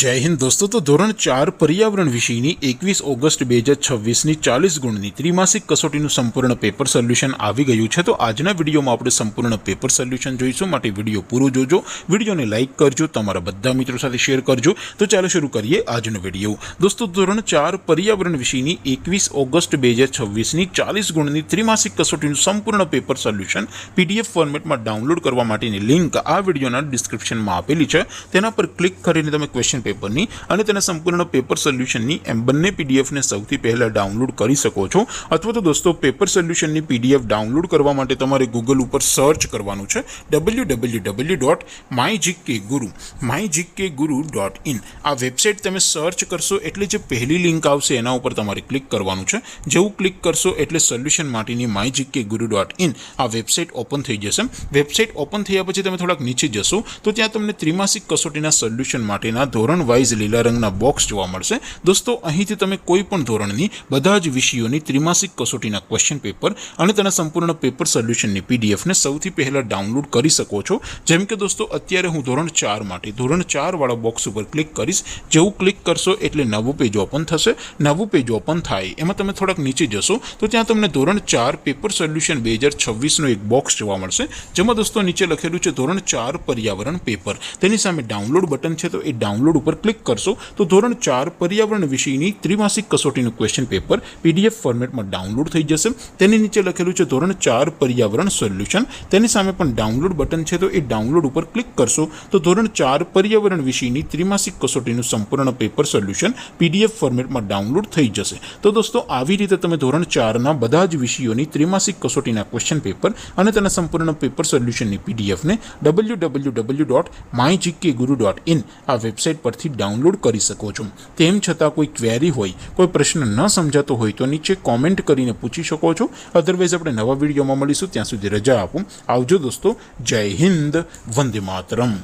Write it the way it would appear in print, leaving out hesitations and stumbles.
जय हिंद दोस्तों। तो धोरण 4 पर्यावरण विषयनी 21 ऑगस्ट 2026 40 गुणनी त्रिमासिक कसोटीનું સંપૂર્ણ પેપર સોલ્યુશન આવી ગયું છે। તો આજના વિડીયોમાં આપણે સંપૂર્ણ પેપર સોલ્યુશન જોઈશું, માટે વિડીયો પૂરો જોજો, વિડીયોને લાઈક કરજો, તમારા બધા મિત્રો સાથે શેર કરજો। તો ચાલો શરૂ કરીએ આજનો વિડીયો। દોસ્તો ધોરણ 4 पर्यावरण વિષયની 21 ઓગસ્ટ 2026 40 ગુણની ત્રિમાસિક કસોટીનું સંપૂર્ણ પેપર સોલ્યુશન પીડીએફ ફોર્મેટમાં ડાઉનલોડ કરવા માટેની લિંક આ વિડીયોના ડિસ્ક્રિપ્શનમાં આપેલી છે। તેના પર ક્લિક કરીને તમે ક્વેશ્ચન પેપરની અને તેના સંપૂર્ણ પેપર સોલ્યુશનની એમ બંને પીડીએફને સૌથી પહેલા ડાઉનલોડ કરી શકો છો। અથવા તો દોસ્તો પેપર સોલ્યુશનની પીડીએફ ડાઉનલોડ કરવા માટે તમારે ગૂગલ ઉપર સર્ચ કરવાનું છે www.mygkguru.in। આ વેબસાઇટ તમે સર્ચ કરશો એટલે જે પહેલી લિંક આવશે એના ઉપર તમારે ક્લિક કરવાનું છે। જેવું ક્લિક કરશો એટલે સોલ્યુશન માટેની mygkguru.in આ વેબસાઇટ ઓપન થઈ જશે। વેબસાઇટ ઓપન થયા પછી તમે થોડાક નીચે જશો તો ત્યાં તમને ત્રિમાસિક કસોટીના સોલ્યુશન માટેના ધોરણ વાઇઝ લીલા રંગના બોક્સ જોવા મળશે। દોસ્તો અહીંથી તમે કોઈ પણ ધોરણની બધા જ વિષયોની ત્રિમાસિક કસોટીના ક્વેશ્ચન પેપર અને તેના સંપૂર્ણ પેપર સોલ્યુશનની પીડીએફને સૌથી પહેલા ડાઉનલોડ કરી શકો છો। જેમ કે દોસ્તો અત્યારે હું ધોરણ 4 માટે ધોરણ 4 વાળા બોક્સ ઉપર ક્લિક કરીશ। જેવું ક્લિક કરશો એટલે નવું પેજ ઓપન થશે। નવું પેજ ઓપન થાય એમાં તમે થોડાક નીચે જશો તો ત્યાં તમને ધોરણ 4 પેપર સોલ્યુશન 2026નો એક બોક્સ જોવા મળશે, જેમાં દોસ્તો નીચે લખેલું છે ધોરણ 4 पर्यावरण पेपर। તેની સામે ડાઉનલોડ બટન છે, તો એ ડાઉનલોડ ઉપર ક્લિક કરશો તો ધોરણ 4 पर्यावरण વિષયની ત્રિમાસિક કસોટીનું ક્વેશ્ચન પેપર પીડીએફ ફોર્મેટમાં ડાઉનલોડ થઈ જશે। તેની નીચે લખેલું છે ધોરણ 4 पर्यावरण સોલ્યુશન। તેની સામે પણ ડાઉનલોડ બટન છે, તો એ ડાઉનલોડ ઉપર ક્લિક કરશો તો ધોરણ 4 पर्यावरण વિષયની ત્રિમાસિક કસોટીનું સંપૂર્ણ પેપર સોલ્યુશન પીડીએફ ફોર્મેટમાં ડાઉનલોડ થઈ જશે। તો દોસ્તો આવી રીતે તમે ધોરણ 4ના બધા જ વિષયોની ત્રિમાસિક કસોટીના ક્વેશ્ચન પેપર અને તેના સંપૂર્ણ પેપર સોલ્યુશનની પીડીએફને www.mygkguru.in આ વેબસાઇટ પરથી ડાઉનલોડ કરી શકો છો। તેમ છતાં કોઈ ક્વેરી હોય, કોઈ પ્રશ્ન ન સમજાતો હોય તો નીચે કોમેન્ટ કરીને પૂછી શકો છો। અધરવાઇઝ આપણે નવા વિડીયોમાં મળીશું, ત્યાં સુધી રજા આપો। આવજો દોસ્તો। જય હિન્દ, વંદે માતરમ।